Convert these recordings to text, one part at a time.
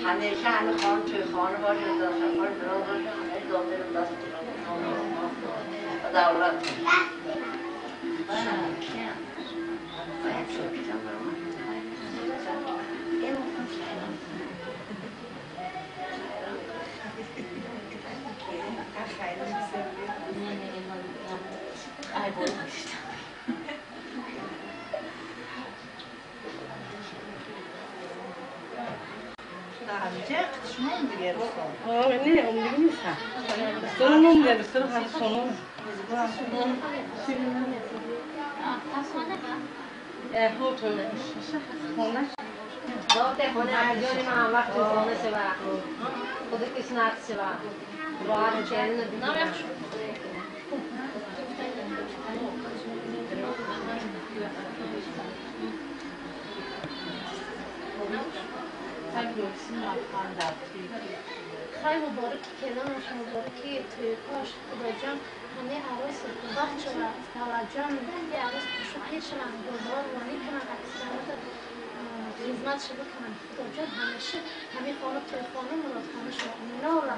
همیشه همه خانه توی خانه باشه در سفر دراز باشه همه داده رو دست و دولت نه اون دیگه نیست سونم داره سر هر سونم هو تو خونه داده خونه اجانی من هم وقت خونه سه وقت خود کسی نقص سه وقت راحت چهره ندیدم خیلی مبارک کلامش مبارکی توی کاش خدا جان همه عروس وقت و توجه میدن یه عروس شوخی شدن گذار وانی کنن اکثرات خدمت شده کنن خدا جان همیشه همه خانه توی خانه مراد خانه شما اینا رو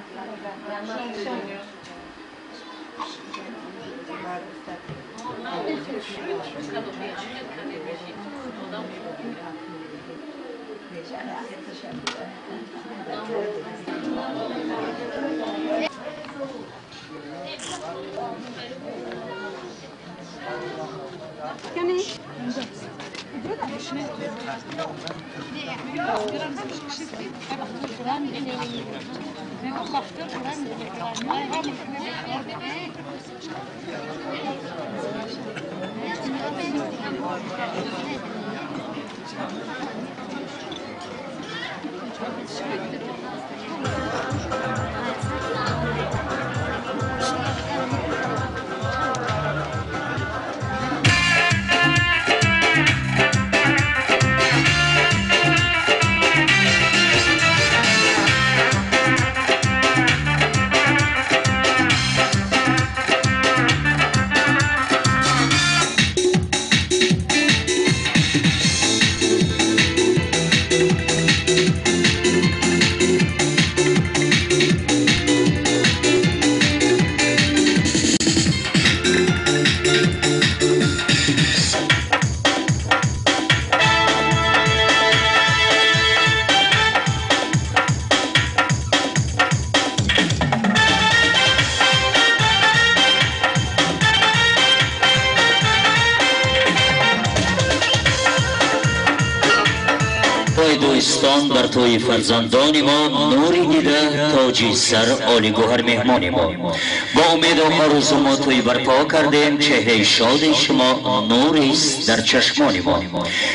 دوستان در توی فرزندان ما نوری دیده تاجی سر عالی گوهر مهمان ما با امید و آرزو ما توی برپا کردیم چهره شاد شما نوری است در چشمان ما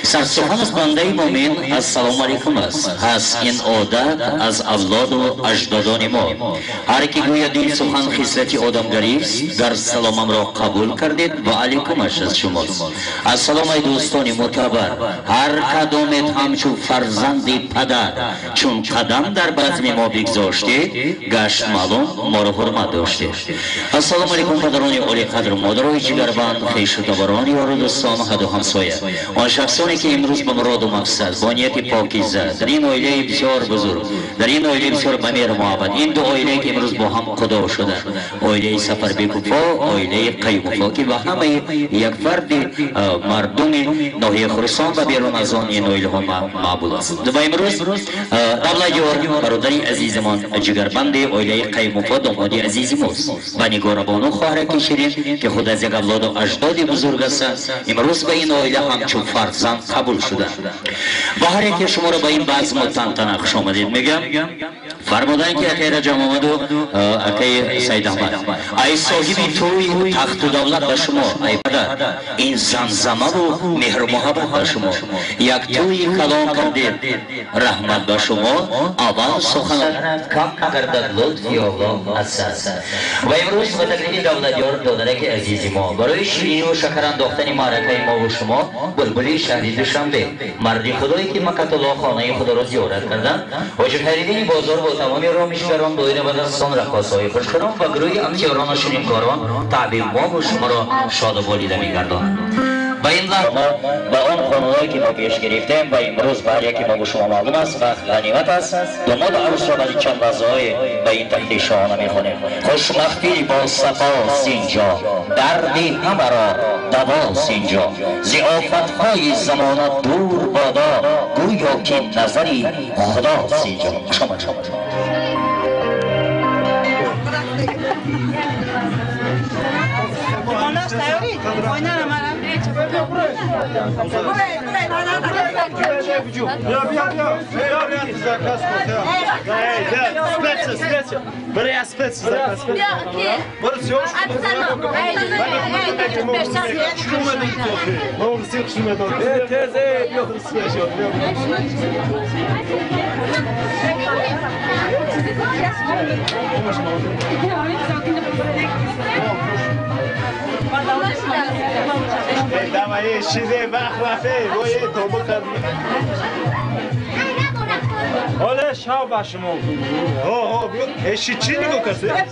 سرسخن از بنده مومن السلام علیکم است از این عادت از اولاد و اجدادان ما هر کی گوید این سخن خصلت آدمگری است در سلامم را قبول کردید و علیکمش از شماست السلام ای دوستان معتبر هر کدامت همچون فرزندی پدر چون قدم در بزم ما بگذاشتید گشت معلوم ما را حرمت داشتید السلام علیکم پدران عالی قدر مادرای جگربند خویش و دوران یار و دوستان حد و همسایه آن شخصانی که امروز به مراد و مقصد با نیت پاکیزه در این عائله بسیار بزرگ در این عائله بسیار بمیر محبت این دو عائله که امروز با هم خدا شدن عائله سفر بیکوفا عائله قیوفا که با همه یک فرد مردم ناحیه خراسان و بیرون از آن این عائله ها معبود است و امروز دبلا جوار برادری عزیزمان جگربند عائله قیوفا دامادی عزیز ماست و نگار بانو خواهر کشیرین که خود از یک اولاد و اجداد بزرگ است امروز به این عائله همچون فرزند قبول شده و هر یک شما را به این بزم و تنتنه خوش آمدید میگم فرمودن که اخیر جمع آمد و اکی سید احمد ای صاحب توی تخت و دولت به شما ای پدر این زمزمه و مهر و محبت به شما یک توی کلام کردید رحمت به شما اول سخن کم کردد لطفی الله عزیز و امروز به تقریب دولتیار دادرک عزیزی ما برای شیرین و شکر انداختن معرکه ما و شما بلبلی شهری دوشنبه مردی خدایی که مکة الله خانه خدا را زیارت کردن و خریدین بازار با تمامی رامیشگران دویره و دستان رقاصهای خوشخرام و گروه امتیاران و شیرین کاران تعبیر ما و شما را شاد و بالیده می‌گردانند. و این لحظه با آن خانواده‌ای که ما پیش گرفتیم و امروز برای که ما به شما معلوم است وقت غنیمت است داماد عروس را برای چند لحظه‌های به این تخت شاهانه می‌خوانیم. خوشبختی با صفاست اینجا دردی همه را دواست اینجا ضیافت‌های زمانه دور بادا گویا که نظری خداست اینجا. شما دمایی شیده بخوافه روی تو بکرد حالا شاو با شما ها ایشی چی نگو کرده؟